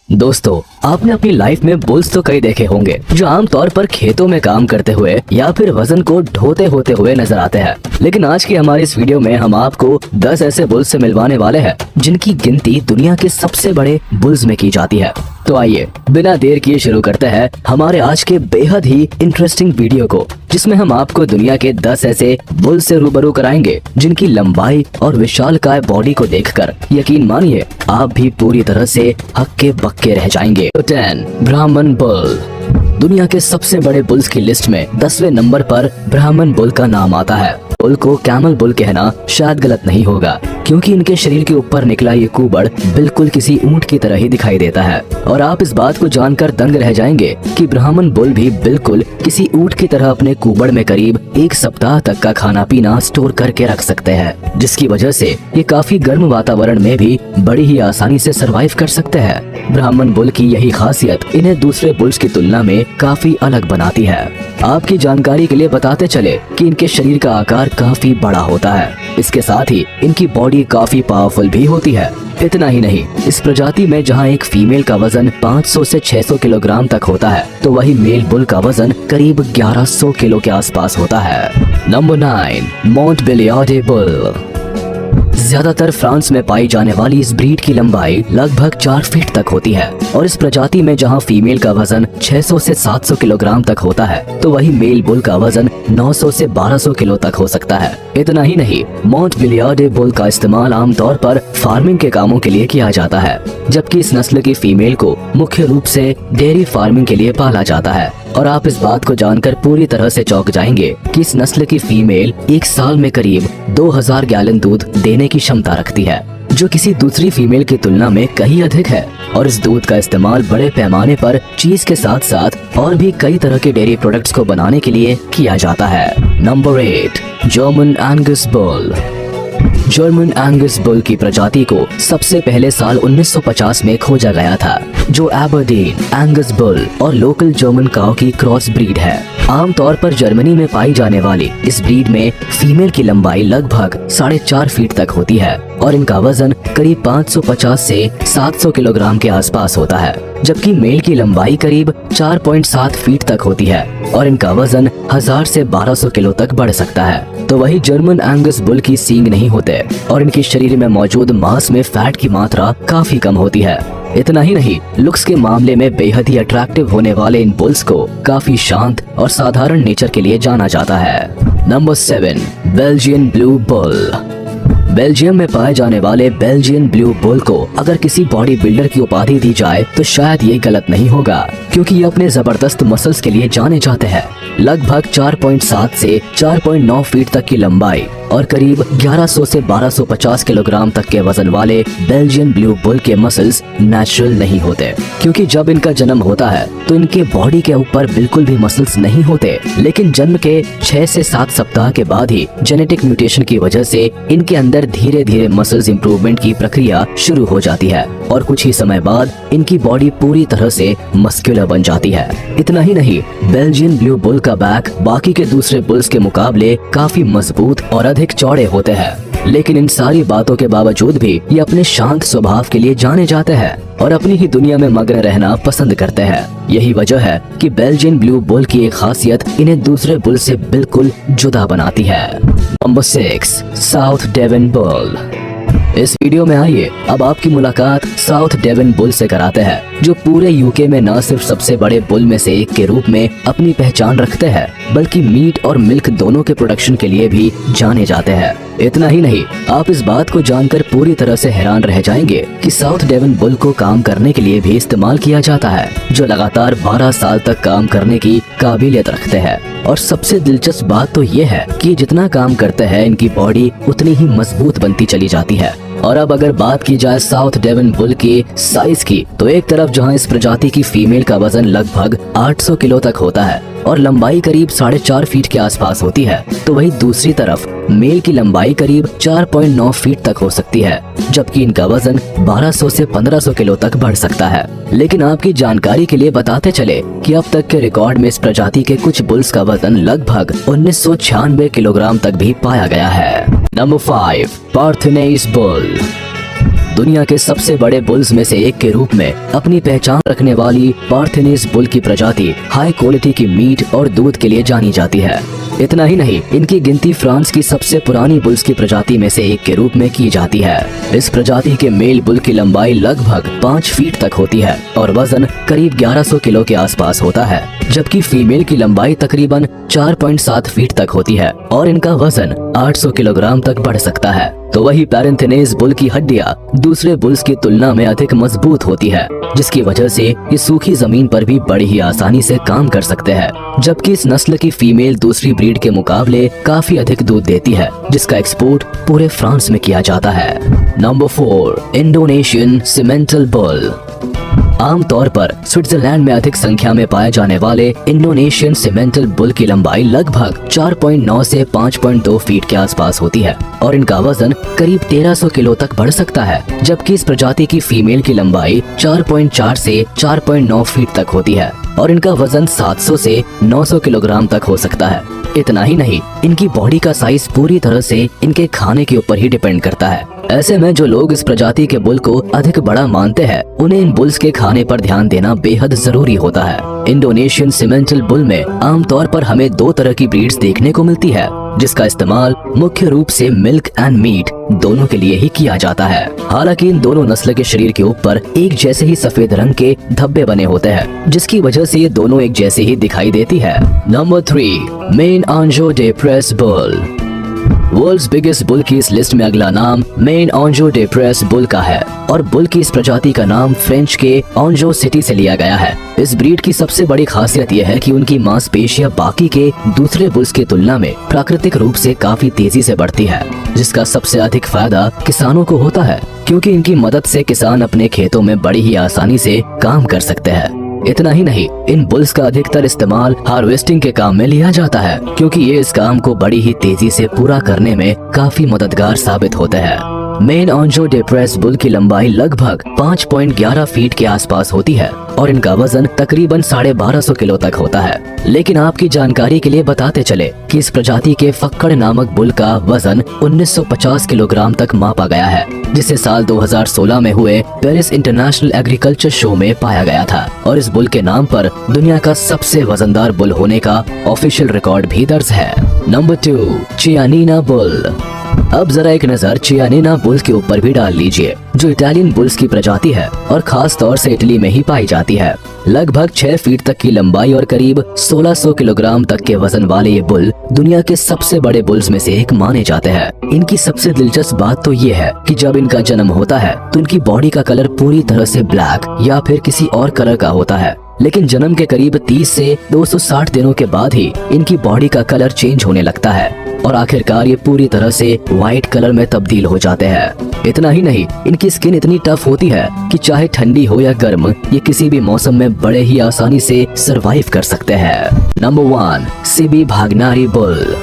दोस्तों, आपने अपनी लाइफ में बुल्स तो कई देखे होंगे जो आमतौर पर खेतों में काम करते हुए या फिर वजन को ढोते होते हुए नजर आते हैं। लेकिन आज की हमारी इस वीडियो में हम आपको 10 ऐसे बुल्स से मिलवाने वाले हैं जिनकी गिनती दुनिया के सबसे बड़े बुल्स में की जाती है। तो आइए बिना देर किए शुरू करते हैं हमारे आज के बेहद ही इंटरेस्टिंग वीडियो को, जिसमें हम आपको दुनिया के 10 ऐसे बुल से रूबरू कराएंगे जिनकी लंबाई और विशालकाय बॉडी को देखकर यकीन मानिए आप भी पूरी तरह से हक्के बक्के रह जाएंगे। तो 10 ब्राह्मण बुल। दुनिया के सबसे बड़े बुल्स की लिस्ट में 10वें नंबर पर ब्राह्मण बुल का नाम आता है। बुल को कैमल बुल कहना शायद गलत नहीं होगा, क्योंकि इनके शरीर के ऊपर निकला ये कुबड़ बिल्कुल किसी ऊंट की तरह ही दिखाई देता है। और आप इस बात को जानकर दंग रह जाएंगे कि ब्राह्मण बुल भी बिल्कुल किसी ऊंट की तरह अपने कुबड़ में करीब 1 सप्ताह तक का खाना पीना स्टोर करके रख सकते हैं, जिसकी वजह से ये काफी गर्म वातावरण में भी बड़ी ही आसानी से सरवाइव कर सकते हैं। ब्राह्मण बुल की यही खासियत इन्हें दूसरे बुल्स की तुलना में काफी अलग बनाती है। आपकी जानकारी के लिए बताते चले कि इनके शरीर का आकार काफी बड़ा होता है। इसके साथ ही इनकी बॉडी काफी पावरफुल भी होती है। इतना ही नहीं, इस प्रजाति में जहां एक फीमेल का वजन 500 से 600 किलोग्राम तक होता है, तो वही मेल बुल का वजन करीब 1100 किलो के आसपास होता है। Number 9 Montbeliarde bull. ज्यादातर फ्रांस में पाई जाने वाली इस ब्रीड की लंबाई लगभग 4 फीट तक होती है। और इस प्रजाति में जहां फीमेल का वजन 600 से 700 किलोग्राम तक होता है, तो वही मेल बुल का वजन 900 से 1200 किलो तक हो सकता है। इतना ही नहीं, मोंटबेलियार्डे बुल का इस्तेमाल आमतौर पर फार्मिंग के कामों के लिए किया जाता है, जबकि इस नस्ल की फीमेल को मुख्य रूप से डेयरी फार्मिंग के लिए पाला जाता है। और आप इस बात को जानकर पूरी तरह से चौंक जाएंगे कि इस नस्ल की फीमेल एक साल में करीब 2000 गैलन दूध देने की क्षमता रखती है, जो किसी दूसरी फीमेल की तुलना में कहीं अधिक है। और इस दूध का इस्तेमाल बड़े पैमाने पर चीज के साथ साथ और भी कई तरह के डेयरी प्रोडक्ट्स को बनाने के लिए किया जाता है। Number 8 German Angus bull. German Angus bull की प्रजाति को सबसे पहले साल 1950 में खोजा गया था, जो एबरडीन एंगस बुल और लोकल जर्मन काऊ की क्रॉस ब्रीड है। आमतौर पर जर्मनी में पाई जाने वाली इस ब्रीड में फीमेल की लंबाई लगभग 4.5 फीट तक होती है और इनका वजन करीब 550 से 700 किलोग्राम के आसपास होता है, जबकि मेल की लंबाई करीब 4.7 फीट तक होती है और इनका वजन 1000 से 1200 किलो तक बढ़ सकता है। तो वही जर्मन एंगस बुल की सींग नहीं होते और इनके शरीर में मौजूद मांस में फैट की मात्रा काफी कम होती है। इतना ही नहीं, लुक्स के मामले में बेहद ही अट्रैक्टिव होने वाले इन बुल्स को काफी शांत और साधारण नेचर के लिए जाना जाता है। Number 7 Belgian blue bull. Belgium में पाए जाने वाले बेल्जियन ब्लू बुल को अगर किसी बॉडी बिल्डर की उपाधि दी जाए तो शायद ये गलत नहीं होगा, क्योंकि ये अपने जबरदस्त मसल्स के लिए जाने जाते हैं। लगभग 4.7 से 4.9 फीट तक की लंबाई और करीब 1100 से 1250 किलोग्राम तक के वजन वाले बेल्जियन ब्लू बुल के मसल्स नेचुरल नहीं होते, क्योंकि जब इनका जन्म होता है तो इनके बॉडी के ऊपर बिल्कुल भी मसल्स नहीं होते। लेकिन जन्म के 6 से 7 सप्ताह के बाद ही जेनेटिक म्यूटेशन की वजह से इनके अंदर धीरे धीरे मसल्स इंप्रूवमेंट की प्रक्रिया शुरू हो जाती है और कुछ ही समय बाद इनकी बॉडी पूरी तरह से मस्कुलर बन जाती है। इतना ही नहीं, बेल्जियन ब्लू बुल का बैक बाकी के दूसरे बुल्स के मुकाबले काफी मजबूत और अधिक चौड़े होते हैं। लेकिन इन सारी बातों के बावजूद भी ये अपने शांत स्वभाव के लिए जाने जाते हैं और अपनी ही दुनिया में मग्न रहना पसंद करते हैं। यही वजह है कि बेल्जियन ब्लू बुल की एक खासियत इन्हें दूसरे बुल से बिल्कुल जुदा बनाती है। Number 6 South Devon bull. इस वीडियो में आइए अब आपकी मुलाकात साउथ डेवन बुल से कराते हैं, जो पूरे यूके में न सिर्फ सबसे बड़े बुल में से एक के रूप में अपनी पहचान रखते हैं, बल्कि मीट और मिल्क दोनों के प्रोडक्शन के लिए भी जाने जाते हैं। इतना ही नहीं, आप इस बात को जानकर पूरी तरह से हैरान रह जाएंगे कि साउथ डेवन बुल को काम करने के लिए भी इस्तेमाल किया जाता है, जो लगातार 12 साल तक काम करने की काबिलियत रखते हैं। और सबसे दिलचस्प बात तो ये है कि जितना काम करते हैं इनकी बॉडी उतनी ही मजबूत बनती चली जाती है। और अब अगर बात की जाए साउथ डेवन बुल के साइज की, तो एक तरफ जहां इस प्रजाति की फीमेल का वजन लगभग 800 किलो तक होता है और लंबाई करीब 4.5 फीट के आसपास होती है, तो वही दूसरी तरफ मेल की लंबाई करीब 4.9 फीट तक हो सकती है, जबकि इनका वजन 1200 से 1500 किलो तक बढ़ सकता है। लेकिन आपकी जानकारी के लिए बताते चले कि अब तक के रिकॉर्ड में इस प्रजाति के कुछ बुल्स का वजन लगभग 1996 किलोग्राम तक भी पाया गया है। Number 5 Parthenais bull. दुनिया के सबसे बड़े बुल्स में से एक के रूप में अपनी पहचान रखने वाली पार्थेनिस बुल की प्रजाति हाई क्वालिटी की मीट और दूध के लिए जानी जाती है। इतना ही नहीं, इनकी गिनती फ्रांस की सबसे पुरानी बुल्स की प्रजाति में से एक के रूप में की जाती है। इस प्रजाति के मेल बुल की लंबाई लगभग 5 फीट तक होती है और वजन करीब 1100 किलो के आसपास होता है, जबकि फीमेल की लंबाई तकरीबन 4.7 फीट तक होती है और इनका वजन 800 किलोग्राम तक बढ़ सकता है। तो वही पार्थेनिस बुल की हड्डियां दूसरे बुल्स की तुलना में अधिक मजबूत होती है, जिसकी वजह से ये सूखी जमीन पर भी बड़ी ही आसानी से काम कर सकते हैं। जबकि इस नस्ल की फीमेल दूसरी ब्रीड के मुकाबले काफी अधिक दूध देती है, जिसका एक्सपोर्ट पूरे फ्रांस में किया जाता है। Number 4, Indonesian Simmental bull. आमतौर पर स्विट्जरलैंड में अधिक संख्या में पाए जाने वाले इंडोनेशियन सिमेंटल बुल की लंबाई लगभग 4.9 से 5.2 फीट के आसपास होती है और इनका वजन करीब 1300 किलो तक बढ़ सकता है, जबकि इस प्रजाति की फीमेल की लंबाई 4.4 से 4.9 फीट तक होती है और इनका वजन 700 से 900 किलोग्राम तक हो सकता है। इतना ही नहीं, इनकी बॉडी का साइज पूरी तरह से इनके खाने के ऊपर ही डिपेंड करता है। ऐसे में जो लोग इस प्रजाति के बुल को अधिक बड़ा मानते हैं, उन्हें इन बुल्स के खाने पर ध्यान देना बेहद जरूरी होता है। इंडोनेशियन सिमेंटल बुल में आमतौर पर हमें 2 तरह की ब्रीड्स देखने को मिलती है, जिसका इस्तेमाल मुख्य रूप से मिल्क एंड मीट दोनों के लिए ही किया जाता है। हालांकि इन दोनों नस्ल के शरीर के ऊपर एक जैसे ही सफेद रंग के धब्बे बने होते हैं, जिसकी वजह से ये दोनों एक जैसे ही दिखाई देती है। नंबर 3, मेन आंजो डे प्रेस बुल। वर्ल्ड्स बिगेस्ट बुल की इस लिस्ट में अगला नाम मेन आंजो डे प्रेस बुल का है और बुल की इस प्रजाति का नाम फ्रेंच के आंजो सिटी से लिया गया है। इस ब्रीड की सबसे बड़ी खासियत यह है कि उनकी मांसपेशियां बाकी के दूसरे बुल्स की तुलना में प्राकृतिक रूप से काफी तेजी से बढ़ती है, जिसका सबसे अधिक फायदा किसानों को होता है, क्योंकि इनकी मदद से किसान अपने खेतों में बड़ी ही आसानी से काम कर सकते हैं। इतना ही नहीं, इन बुल्स का अधिकतर इस्तेमाल हार्वेस्टिंग के काम में लिया जाता है, क्योंकि ये इस काम को बड़ी ही तेजी से पूरा करने में काफी मददगार साबित होते हैं। मेन आंजो डे प्रेस बुल की लंबाई लगभग 5.11 फीट के आसपास होती है और इनका वजन तकरीबन 1250 किलो तक होता है। लेकिन आपकी जानकारी के लिए बताते चले कि इस प्रजाति के फक्कड़ नामक बुल का वजन 1950 किलोग्राम तक मापा गया है, जिसे साल 2016 में हुए पेरिस इंटरनेशनल एग्रीकल्चर शो में पाया गया था और इस बुल के नाम पर दुनिया का सबसे वजनदार बुल होने का ऑफिशियल रिकॉर्ड भी दर्ज है। Number 2, Chianina bull. अब जरा एक नजर चियानिना बुल के ऊपर भी डाल लीजिए, जो इटालियन बुल्स की प्रजाति है और खास तौर से इटली में ही पाई जाती है। लगभग 6 फीट तक की लंबाई और करीब 1600 किलोग्राम तक के वजन वाले ये बुल दुनिया के सबसे बड़े बुल्स में से एक माने जाते हैं। इनकी सबसे दिलचस्प बात तो ये है कि जब इनका जन्म होता है तो इनकी बॉडी का कलर पूरी तरह से ब्लैक या फिर किसी और कलर का होता है, लेकिन जन्म के करीब 30 से 260 दिनों के बाद ही इनकी बॉडी का कलर चेंज होने लगता है और आखिरकार ये पूरी तरह से व्हाइट कलर में तब्दील हो जाते हैं। इतना ही नहीं, इनकी स्किन इतनी टफ होती है कि चाहे ठंडी हो या गर्म, ये किसी भी मौसम में बड़े ही आसानी से सरवाइव कर सकते हैं। Number 1, Sibi Bhagnari bull.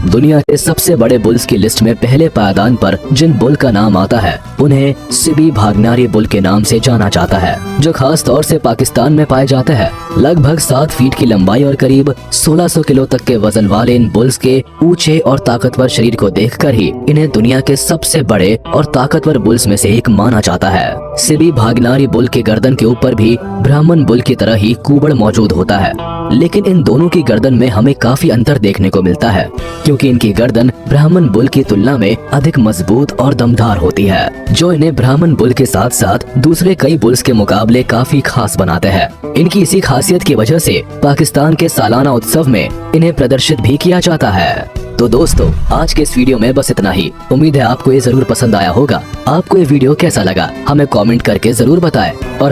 दुनिया के सबसे बड़े बुल्स की लिस्ट में पहले पायदान पर जिन बुल का नाम आता है, उन्हें सिबी भागनारी बुल के नाम से जाना जाता है, जो खास तौर से पाकिस्तान में पाए जाते हैं। लगभग 7 फीट की लंबाई और करीब 1600 किलो तक के वजन वाले इन बुल्स के ऊंचे और ताकतवर शरीर को देखकर ही इन्हें दुनिया के सबसे बड़े और ताकतवर बुल्स में से एक माना जाता है। सिबी भागनारी बुल के गर्दन के ऊपर भी ब्राह्मण बुल की तरह ही कुबड़ मौजूद होता है, लेकिन इन दोनों की गर्दन में हमें काफी अंतर देखने को मिलता है, क्योंकि इनकी गर्दन ब्राह्मण बुल की तुलना में अधिक मजबूत और दमदार होती है, जो इन्हें ब्राह्मण बुल के साथ साथ दूसरे कई बुल्स के मुकाबले काफी खास बनाते हैं। इनकी इसी खासियत की वजह से पाकिस्तान के सालाना उत्सव में इन्हें प्रदर्शित भी किया जाता है। तो दोस्तों, आज के इस वीडियो में बस इतना ही। उम्मीद है आपको ये जरूर पसंद आया होगा। आपको ये वीडियो कैसा लगा हमें कमेंट करके जरूर बताएं और